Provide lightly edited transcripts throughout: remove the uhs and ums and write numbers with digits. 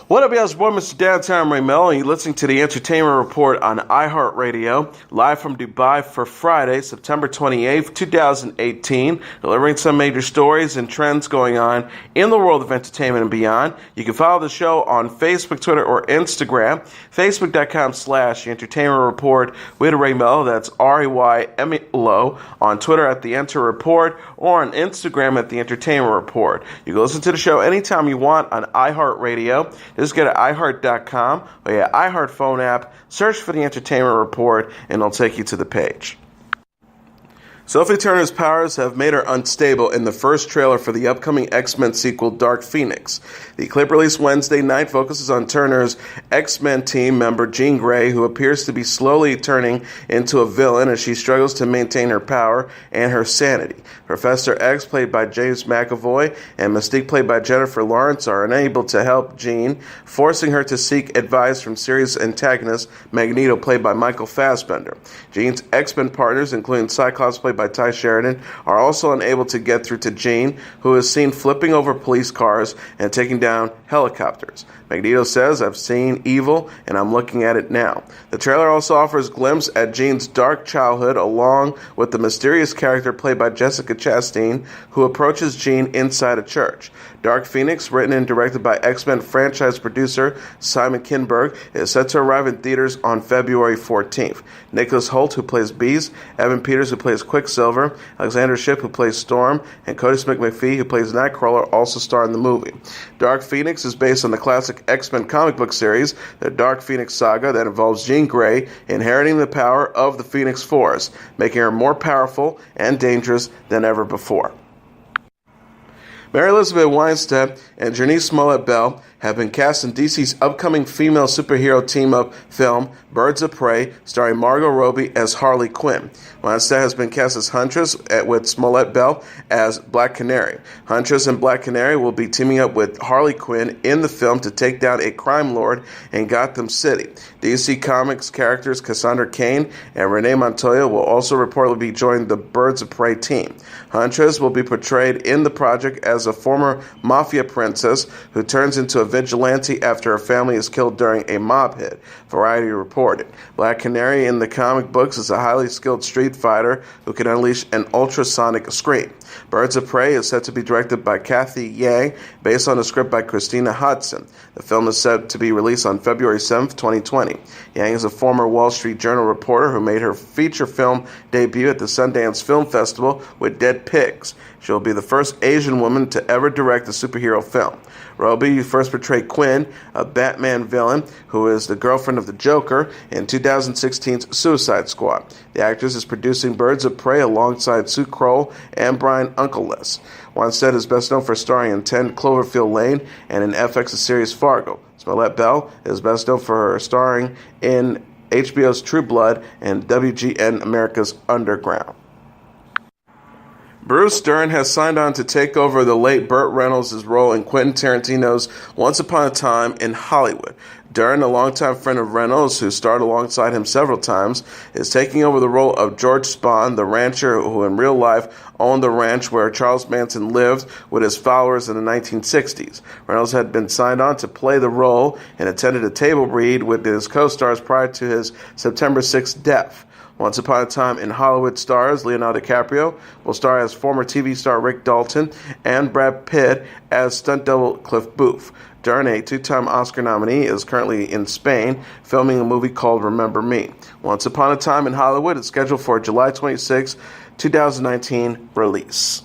What up, y'all? It's your boy, Mr. Downtown Ray Mel, and you're listening to the Entertainment Report on iHeartRadio, live from Dubai for Friday, September 28th, 2018, delivering some major stories and trends going on in the world of entertainment and beyond. You can follow the show on Facebook, Twitter, or Instagram, facebook.com/Entertainment Report with Ray Mel, that's RAYMELO, on Twitter at The Enter Report, or on Instagram at The Entertainment Report. You can listen to the show anytime you want on iHeartRadio. Just go to iHeart.com or your iHeart phone app, search for the Entertainment Report, and it'll take you to the page. Sophie Turner's powers have made her unstable in the first trailer for the upcoming X-Men sequel, Dark Phoenix. The clip released Wednesday night focuses on Turner's X-Men team member Jean Grey, who appears to be slowly turning into a villain as she struggles to maintain her power and her sanity. Professor X, played by James McAvoy, and Mystique, played by Jennifer Lawrence, are unable to help Jean, forcing her to seek advice from series antagonist Magneto, played by Michael Fassbender. Jean's X-Men partners, including Cyclops, played by Ty Sheridan, are also unable to get through to Jean, who is seen flipping over police cars and taking down helicopters. Magneto says, "I've seen evil, and I'm looking at it now." The trailer also offers a glimpse at Jean's dark childhood, along with the mysterious character played by Jessica Chastain, who approaches Jean inside a church. Dark Phoenix, written and directed by X-Men franchise producer Simon Kinberg, is set to arrive in theaters on February 14th. Nicholas Hoult, who plays Beast, Evan Peters, who plays Quicksilver, Alexander Shipp, who plays Storm, and Cody Smith-McPhee, who plays Nightcrawler, also star in the movie. Dark Phoenix is based on the classic X-Men comic book series, the Dark Phoenix saga, that involves Jean Grey inheriting the power of the Phoenix Force, making her more powerful and dangerous than ever before. Mary Elizabeth Winstead and Janice Smollett-Bell have been cast in DC's upcoming female superhero team-up film, Birds of Prey, starring Margot Robbie as Harley Quinn. Winstead has been cast as Huntress, with Smollett-Bell as Black Canary. Huntress and Black Canary will be teaming up with Harley Quinn in the film to take down a crime lord in Gotham City. DC Comics characters Cassandra Cain and Renee Montoya will also reportedly be joining the Birds of Prey team. Huntress will be portrayed in the project as a former mafia princess who turns into a vigilante after her family is killed during a mob hit, Variety reported. Black Canary in the comic books is a highly skilled street fighter who can unleash an ultrasonic scream. Birds of Prey is set to be directed by Kathy Yang, based on a script by Christina Hodson. The film is set to be released on February 7th, 2020. Yang is a former Wall Street Journal reporter who made her feature film debut at the Sundance Film Festival with Dead Pigs. She will be the first Asian woman to ever direct a superhero film. Robbie first portrayed Quinn, a Batman villain who is the girlfriend of the Joker, in 2016's Suicide Squad. The actress is producing Birds of Prey alongside Sue Kroll and Brian Unkeless. Winstead is best known for starring in 10 Cloverfield Lane and in FX's series Fargo. Smollett-Bell is best known for her starring in HBO's True Blood and WGN America's Underground. Bruce Dern has signed on to take over the late Burt Reynolds' role in Quentin Tarantino's Once Upon a Time in Hollywood. Dern, a longtime friend of Reynolds, who starred alongside him several times, is taking over the role of George Spahn, the rancher who in real life owned the ranch where Charles Manson lived with his followers in the 1960s. Reynolds had been signed on to play the role and attended a table read with his co-stars prior to his September 6th death. Once Upon a Time in Hollywood stars Leonardo DiCaprio will star as former TV star Rick Dalton and Brad Pitt as stunt double Cliff Booth. Dern, a two-time Oscar nominee, is currently in Spain filming a movie called Remember Me. Once Upon a Time in Hollywood is scheduled for July 26, 2019 release.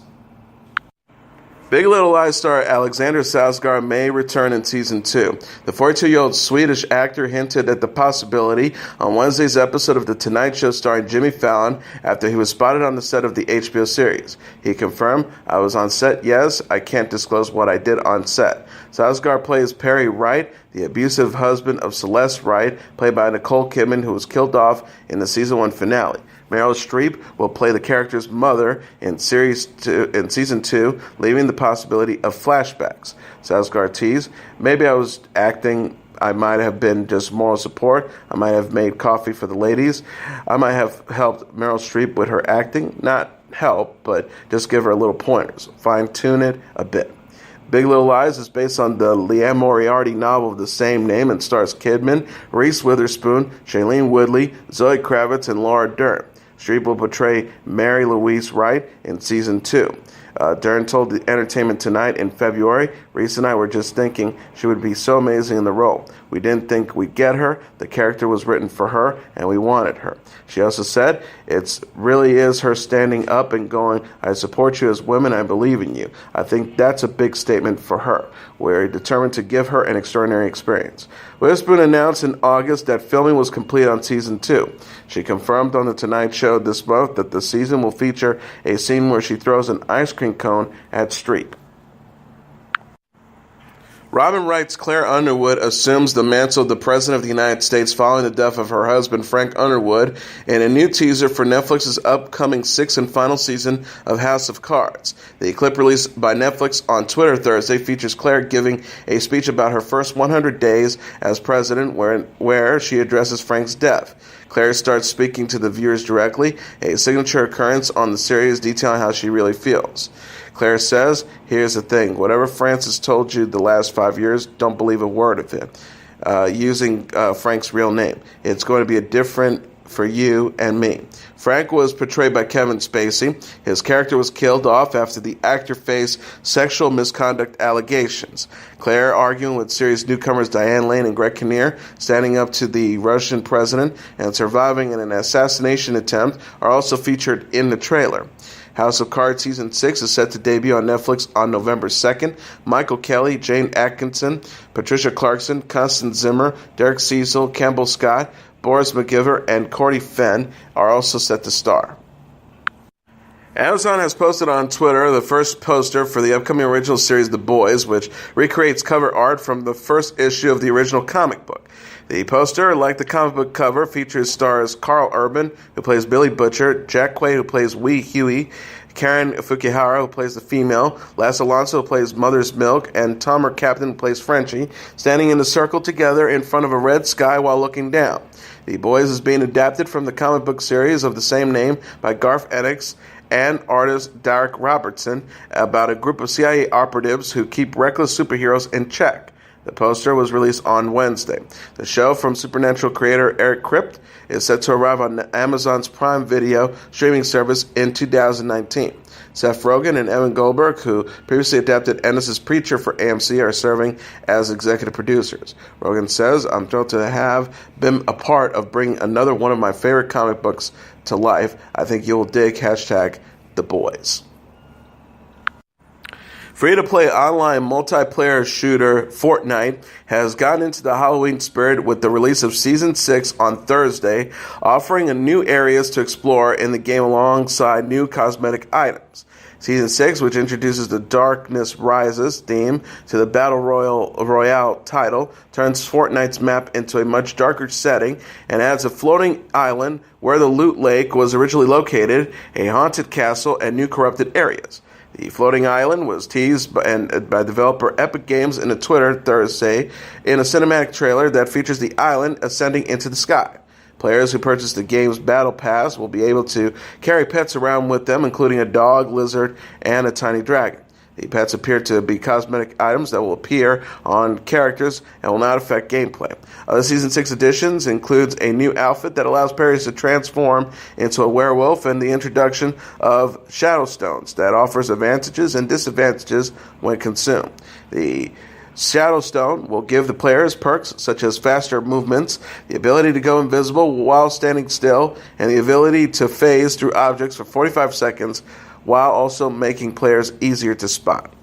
Big Little Lies star Alexander Skarsgård may return in Season 2. The 42-year-old Swedish actor hinted at the possibility on Wednesday's episode of The Tonight Show starring Jimmy Fallon after he was spotted on the set of the HBO series. He confirmed, "I was on set, yes. I can't disclose what I did on set." Skarsgård plays Perry Wright, the abusive husband of Celeste Wright, played by Nicole Kidman, who was killed off in the Season 1 finale. Meryl Streep will play the character's mother in Season 2, leaving the possibility of flashbacks. Skarsgård teased, "Maybe I was acting. I might have been just moral support. I might have made coffee for the ladies. I might have helped Meryl Streep with her acting. Not help, but just give her a little pointers. Fine-tune it a bit." Big Little Lies is based on the Liam Moriarty novel of the same name and stars Kidman, Reese Witherspoon, Shailene Woodley, Zoe Kravitz, and Laura Dern. Streep will portray Mary Louise Wright in Season 2. Dern told Entertainment Tonight in February, Reese and I were just thinking she would be so amazing in the role. We didn't think we'd get her. The character was written for her, and we wanted her. She also said, it really is her standing up and going, I support you as women, I believe in you. I think that's a big statement for her. We're determined to give her an extraordinary experience. Witherspoon announced in August that filming was complete on Season 2. She confirmed on The Tonight Show this month that the season will feature a scene where she throws an ice cream cone at Streep. Robin Wright's Claire Underwood assumes the mantle of the President of the United States following the death of her husband, Frank Underwood, in a new teaser for Netflix's upcoming sixth and final season of House of Cards. The clip released by Netflix on Twitter Thursday features Claire giving a speech about her first 100 days as president where she addresses Frank's death. Claire starts speaking to the viewers directly, a signature occurrence on the series detailing how she really feels. Claire says, here's the thing, whatever Francis told you the last 5 years, don't believe a word of it. Using Frank's real name. It's going to be different for you and me. Frank was portrayed by Kevin Spacey. His character was killed off after the actor faced sexual misconduct allegations. Claire, arguing with series newcomers Diane Lane and Greg Kinnear, standing up to the Russian president and surviving in an assassination attempt, are also featured in the trailer. House of Cards Season 6 is set to debut on Netflix on November 2nd. Michael Kelly, Jane Atkinson, Patricia Clarkson, Constance Zimmer, Derek Cecil, Campbell Scott, Boris McGiver, and Cordy Fenn are also set to star. Amazon has posted on Twitter the first poster for the upcoming original series The Boys, which recreates cover art from the first issue of the original comic book. The poster, like the comic book cover, features stars Carl Urban, who plays Billy Butcher, Jack Quaid, who plays Wee Huey, Karen Fukuhara, who plays the female, Les Alonso, who plays Mother's Milk, and Tomer Captain, who plays Frenchie, standing in a circle together in front of a red sky while looking down. The Boys is being adapted from the comic book series of the same name by Garth Ennis and artist Derek Robertson about a group of CIA operatives who keep reckless superheroes in check. The poster was released on Wednesday. The show from Supernatural creator Eric Kripke is set to arrive on Amazon's Prime Video streaming service in 2019. Seth Rogen and Evan Goldberg, who previously adapted Ennis' Preacher for AMC, are serving as executive producers. Rogen says, I'm thrilled to have been a part of bringing another one of my favorite comic books to life. I think you'll dig #The Boys. Free-to-play online multiplayer shooter Fortnite has gotten into the Halloween spirit with the release of Season 6 on Thursday, offering new areas to explore in the game alongside new cosmetic items. Season 6, which introduces the Darkness Rises theme to the Battle Royale title, turns Fortnite's map into a much darker setting and adds a floating island where the Loot Lake was originally located, a haunted castle, and new corrupted areas. The floating island was teased by developer Epic Games in a Twitter Thursday in a cinematic trailer that features the island ascending into the sky. Players who purchase the game's Battle Pass will be able to carry pets around with them, including a dog, lizard, and a tiny dragon. The pets appear to be cosmetic items that will appear on characters and will not affect gameplay. Other Season 6 additions includes a new outfit that allows players to transform into a werewolf and the introduction of Shadow Stones that offers advantages and disadvantages when consumed. The Shadow Stone will give the players perks such as faster movements, the ability to go invisible while standing still, and the ability to phase through objects for 45 seconds while also making players easier to spot.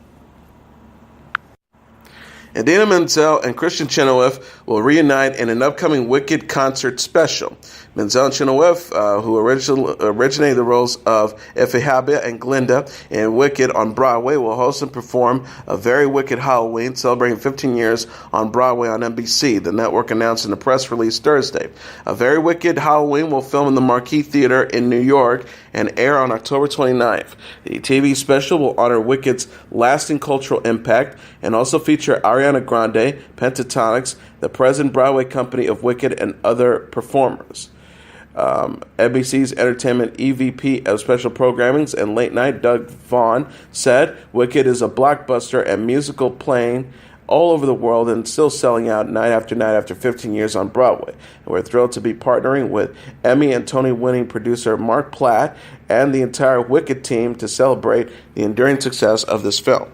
Idina Menzel and Christian Chenoweth will reunite in an upcoming Wicked concert special. Menzel and Chenoweth, who originated the roles of Ephihabia and Glinda in Wicked on Broadway, will host and perform A Very Wicked Halloween, celebrating 15 years on Broadway on NBC, the network announced in a press release Thursday. A Very Wicked Halloween will film in the Marquee Theater in New York and air on October 29th. The TV special will honor Wicked's lasting cultural impact and also feature Ariana Grande, Pentatonix, the present Broadway company of Wicked, and other performers. NBC's entertainment EVP of special programmings and late night, Doug Vaughn, said Wicked is a blockbuster and musical playing all over the world and still selling out night after 15 years on Broadway. And we're thrilled to be partnering with Emmy and Tony-winning producer Mark Platt and the entire Wicked team to celebrate the enduring success of this film.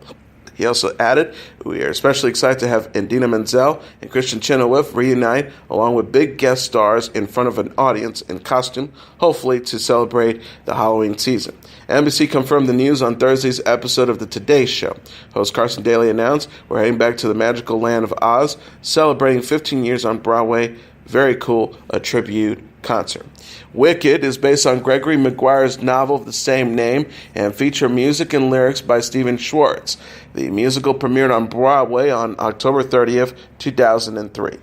He also added, we are especially excited to have Idina Menzel and Christian Chenoweth reunite along with big guest stars in front of an audience in costume, hopefully to celebrate the Halloween season. NBC confirmed the news on Thursday's episode of The Today Show. Host Carson Daly announced, we're heading back to the magical land of Oz, celebrating 15 years on Broadway. Very cool, a tribute concert. Wicked is based on Gregory Maguire's novel of the same name and feature music and lyrics by Stephen Schwartz. The musical premiered on Broadway on October 30th, 2003.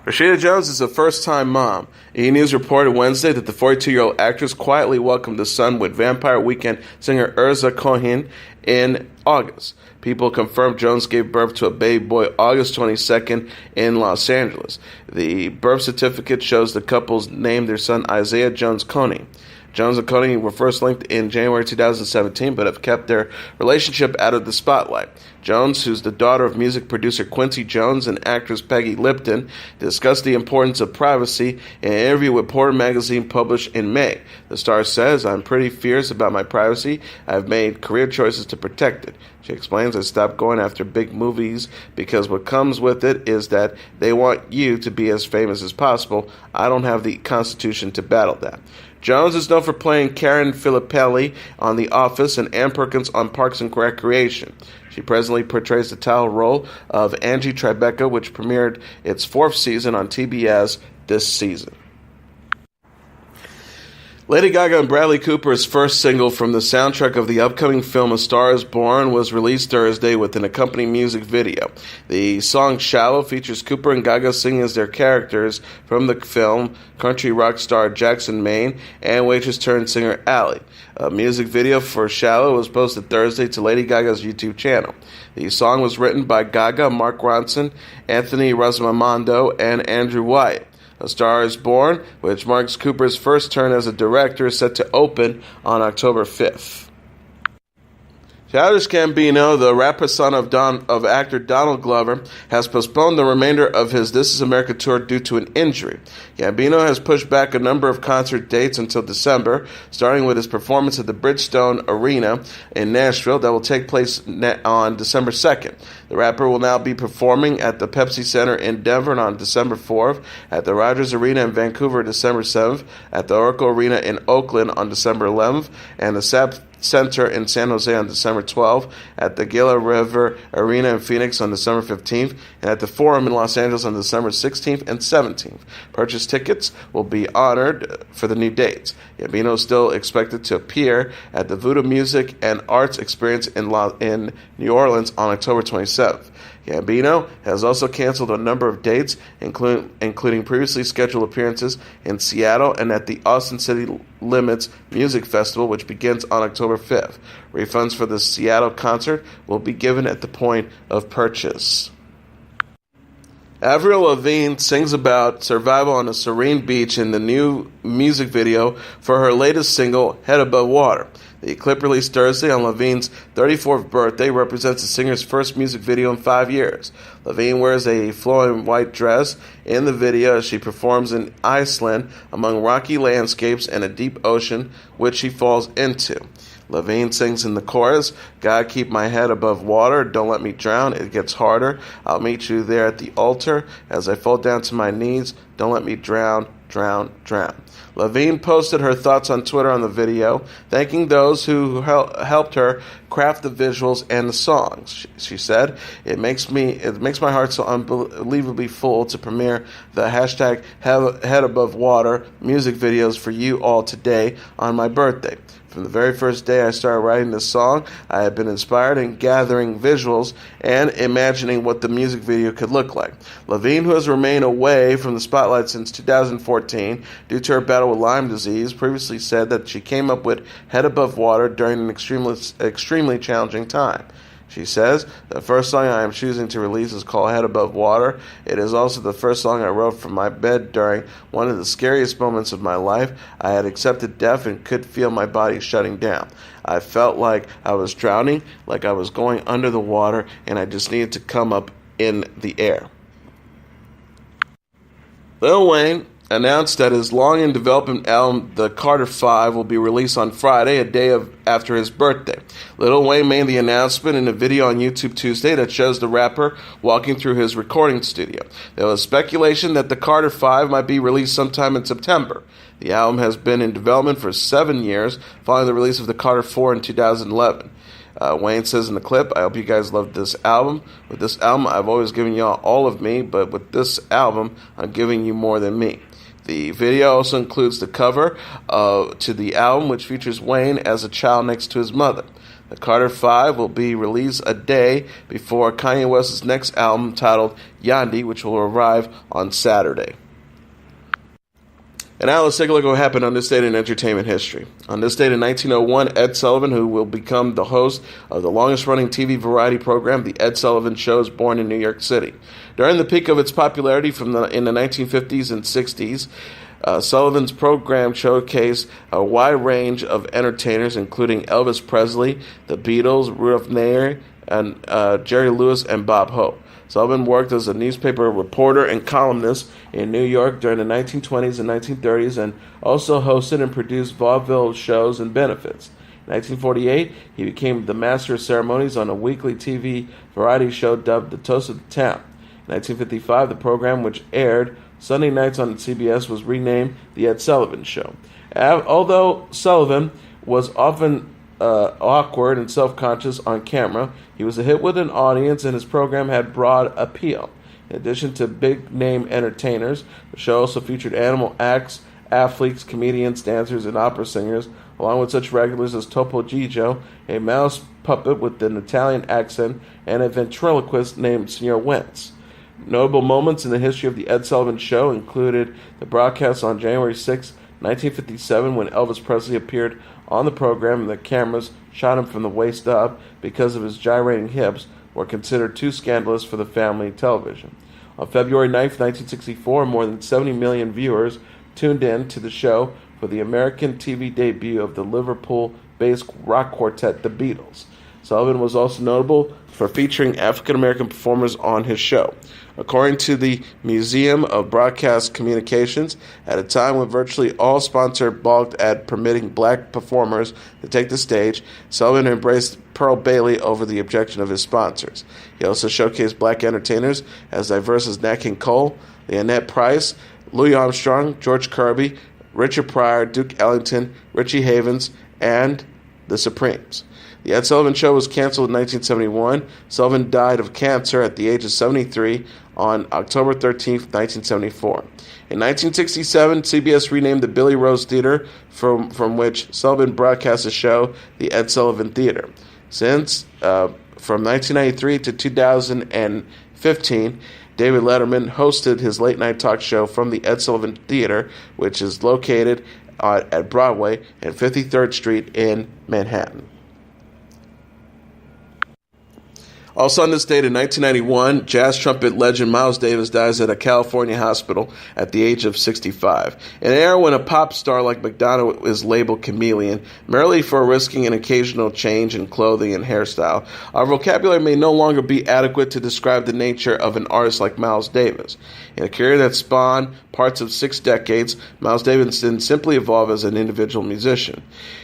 Rashida Jones is a first-time mom. E! News reported Wednesday that the 42-year-old actress quietly welcomed a son with Vampire Weekend singer Urza Cohen in August. People confirmed Jones gave birth to a baby boy August 22nd in Los Angeles. The birth certificate shows the couples named their son Isaiah Jones Coney. Jones and Coney were first linked in January 2017, but have kept their relationship out of the spotlight. Jones, who's the daughter of music producer Quincy Jones and actress Peggy Lipton, discussed the importance of privacy in an interview with Porter Magazine published in May. The star says, I'm pretty fierce about my privacy. I've made career choices to protect it. She explains, I stopped going after big movies because what comes with it is that they want you to be as famous as possible. I don't have the constitution to battle that. Jones is known for playing Karen Filippelli on The Office and Ann Perkins on Parks and Recreation. She presently portrays the title role of Angie Tribeca, which premiered its 4th season on TBS this season. Lady Gaga and Bradley Cooper's first single from the soundtrack of the upcoming film A Star is Born was released Thursday with an accompanying music video. The song Shallow features Cooper and Gaga singing as their characters from the film, country rock star Jackson Maine and waitress-turned-singer Allie. A music video for Shallow was posted Thursday to Lady Gaga's YouTube channel. The song was written by Gaga, Mark Ronson, Anthony Razzamando, and Andrew Wyatt. A Star is Born, which marks Cooper's first turn as a director, is set to open on October 5th. Childish Gambino, the rapper son of actor Donald Glover, has postponed the remainder of his This Is America tour due to an injury. Gambino has pushed back a number of concert dates until December, starting with his performance at the Bridgestone Arena in Nashville that will take place on December 2nd. The rapper will now be performing at the Pepsi Center in Denver on December 4th, at the Rogers Arena in Vancouver December 7th, at the Oracle Arena in Oakland on December 11th, and the SAP Center in San Jose on December 12th, at the Gila River Arena in Phoenix on December 15th, and at the Forum in Los Angeles on December 16th and 17th. Purchase tickets will be honored for the new dates. Gambino is still expected to appear at the Voodoo Music and Arts Experience in New Orleans on October 27th. Gambino has also canceled a number of dates, including previously scheduled appearances in Seattle and at the Austin City Limits Music Festival, which begins on October 5th. Refunds for the Seattle concert will be given at the point of purchase. Avril Lavigne sings about survival on a serene beach in the new music video for her latest single, Head Above Water. The clip released Thursday on Lavigne's 34th birthday represents the singer's first music video in 5 years. Lavigne wears a flowing white dress in the video as she performs in Iceland among rocky landscapes and a deep ocean, which she falls into. Lavigne sings in the chorus, God, keep my head above water, don't let me drown, it gets harder. I'll meet you there at the altar as I fall down to my knees, don't let me drown, drown, drown. Lavigne posted her thoughts on Twitter on the video, thanking those who helped her craft the visuals and the songs. She said, It makes my heart so unbelievably full to premiere the hashtag Head Above Water music videos for you all today on my birthday. From the very first day I started writing this song, I have been inspired in gathering visuals and imagining what the music video could look like. Lavigne, who has remained away from the spotlight since 2014 due to her battle with Lyme disease, previously said that she came up with Head Above Water during an extremely challenging time. She says, "The first song I am choosing to release is called Head Above Water. It is also the first song I wrote from my bed during one of the scariest moments of my life. I had accepted death and could feel my body shutting down. I felt like I was drowning, like I was going under the water, and I just needed to come up in the air." Lil Wayne announced that his long-in-development album, The Carter 5, will be released on Friday, a day after his birthday. Lil Wayne made the announcement in a video on YouTube Tuesday that shows the rapper walking through his recording studio. There was speculation that The Carter 5 might be released sometime in September. The album has been in development for 7 years, following the release of The Carter 4 in 2011. Wayne says in the clip, "I hope you guys love this album. With this album, I've always given y'all all of me, but with this album, I'm giving you more than me." The video also includes the cover to the album, which features Wayne as a child next to his mother. The Carter 5 will be released a day before Kanye West's next album titled Yandhi, which will arrive on Saturday. And now let's take a look at what happened on this date in entertainment history. On this date in 1901, Ed Sullivan, who will become the host of the longest-running TV variety program, The Ed Sullivan Show, is born in New York City. During the peak of its popularity in the 1950s and 60s, Sullivan's program showcased a wide range of entertainers, including Elvis Presley, the Beatles, Rudolph Neier, and Jerry Lewis and Bob Hope. Sullivan worked as a newspaper reporter and columnist in New York during the 1920s and 1930s and also hosted and produced vaudeville shows and benefits. In 1948, he became the master of ceremonies on a weekly TV variety show dubbed The Toast of the Town. In 1955, the program, which aired Sunday nights on CBS, was renamed The Ed Sullivan Show. Although Sullivan was often awkward and self-conscious on camera, he was a hit with an audience, and his program had broad appeal. In addition to big-name entertainers, the show also featured animal acts, athletes, comedians, dancers, and opera singers, along with such regulars as Topo Gigio, a mouse puppet with an Italian accent, and a ventriloquist named Signor Wentz. Notable moments in the history of the Ed Sullivan Show included the broadcast on January 6, 1957, when Elvis Presley appeared on the program and the cameras shot him from the waist up because of his gyrating hips, were considered too scandalous for the family television. On February 9, 1964, more than 70 million viewers tuned in to the show for the American TV debut of the Liverpool-based rock quartet The Beatles. Sullivan was also notable for featuring African-American performers on his show. According to the Museum of Broadcast Communications, at a time when virtually all sponsors balked at permitting black performers to take the stage, Sullivan embraced Pearl Bailey over the objection of his sponsors. He also showcased black entertainers as diverse as Nat King Cole, Leonette Price, Louis Armstrong, George Kirby, Richard Pryor, Duke Ellington, Richie Havens, and the Supremes. The Ed Sullivan Show was canceled in 1971. Sullivan died of cancer at the age of 73 on October 13, 1974. In 1967, CBS renamed the Billy Rose Theater, from which Sullivan broadcast the show, the Ed Sullivan Theater. Since, from 1993 to 2015, David Letterman hosted his late-night talk show from the Ed Sullivan Theater, which is located at Broadway and 53rd Street in Manhattan. Also on this date in 1991, jazz trumpet legend Miles Davis dies at a California hospital at the age of 65. In an era when a pop star like Madonna is labeled chameleon, merely for risking an occasional change in clothing and hairstyle, our vocabulary may no longer be adequate to describe the nature of an artist like Miles Davis. In a career that spawned parts of 6 decades, Miles Davis didn't simply evolve as an individual musician.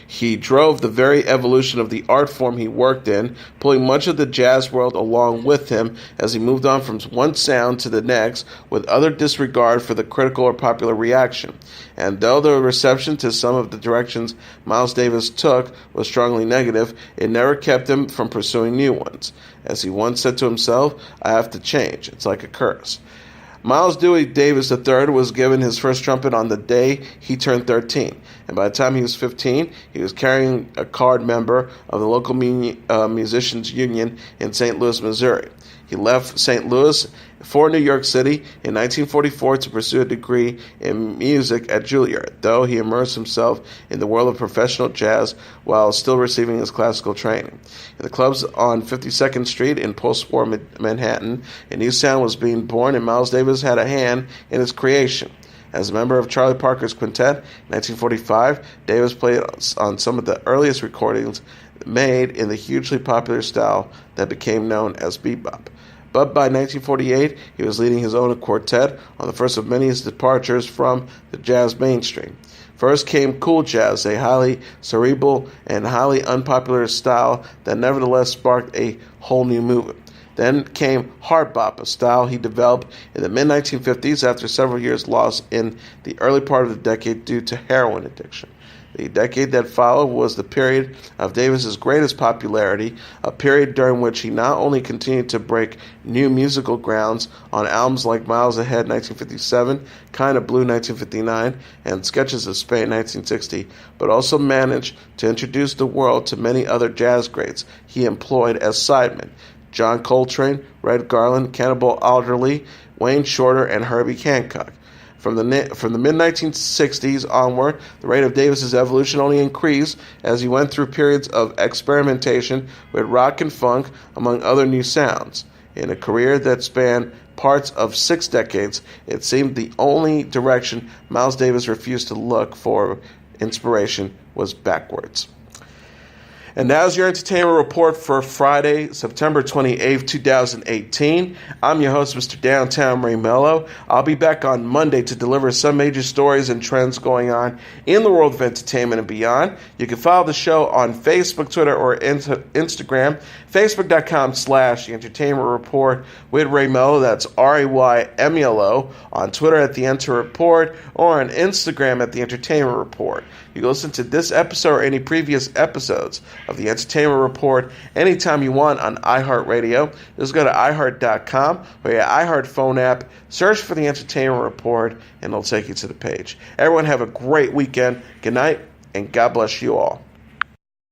He drove the very evolution of the art form he worked in, pulling much of the jazz world along with him as he moved on from one sound to the next with utter disregard for the critical or popular reaction. And though the reception to some of the directions Miles Davis took was strongly negative, it never kept him from pursuing new ones. As he once said to himself, "I have to change. It's like a curse." Miles Dewey Davis III was given his first trumpet on the day he turned 13, and by the time he was 15, he was carrying a card member of the local musicians union in St. Louis, Missouri. He left St. Louis for New York City in 1944 to pursue a degree in music at Juilliard, though he immersed himself in the world of professional jazz while still receiving his classical training. In the clubs on 52nd Street in post-war Manhattan, a new sound was being born, and Miles Davis had a hand in its creation. As a member of Charlie Parker's quintet in 1945, Davis played on some of the earliest recordings made in the hugely popular style that became known as bebop. But by 1948, he was leading his own quartet on the first of many departures from the jazz mainstream. First came cool jazz, a highly cerebral and highly unpopular style that nevertheless sparked a whole new movement. Then came hard bop, a style he developed in the mid-1950s after several years lost in the early part of the decade due to heroin addiction. The decade that followed was the period of Davis's greatest popularity, a period during which he not only continued to break new musical grounds on albums like Miles Ahead 1957, Kind of Blue 1959, and Sketches of Spain 1960, but also managed to introduce the world to many other jazz greats he employed as sidemen: John Coltrane, Red Garland, Cannibal Adderley, Wayne Shorter, and Herbie Hancock. From the mid-1960s onward, the rate of Davis's evolution only increased as he went through periods of experimentation with rock and funk, among other new sounds. In a career that spanned parts of 6 decades, it seemed the only direction Miles Davis refused to look for inspiration was backwards. And now's your entertainment report for Friday, September 28th, 2018. I'm your host, Mr. Downtown Ray Mello. I'll be back on Monday to deliver some major stories and trends going on in the world of entertainment and beyond. You can follow the show on Facebook, Twitter, or Instagram. Facebook.com/The Entertainment Report with Ray Mello. That's RAYMELO. On Twitter at The Enter Report, or on Instagram at The Entertainment Report. You can listen to this episode or any previous episodes of The Entertainment Report anytime you want on iHeartRadio. Just go to iHeart.com or your iHeart phone app, search for The Entertainment Report, and it'll take you to the page. Everyone have a great weekend. Good night, and God bless you all.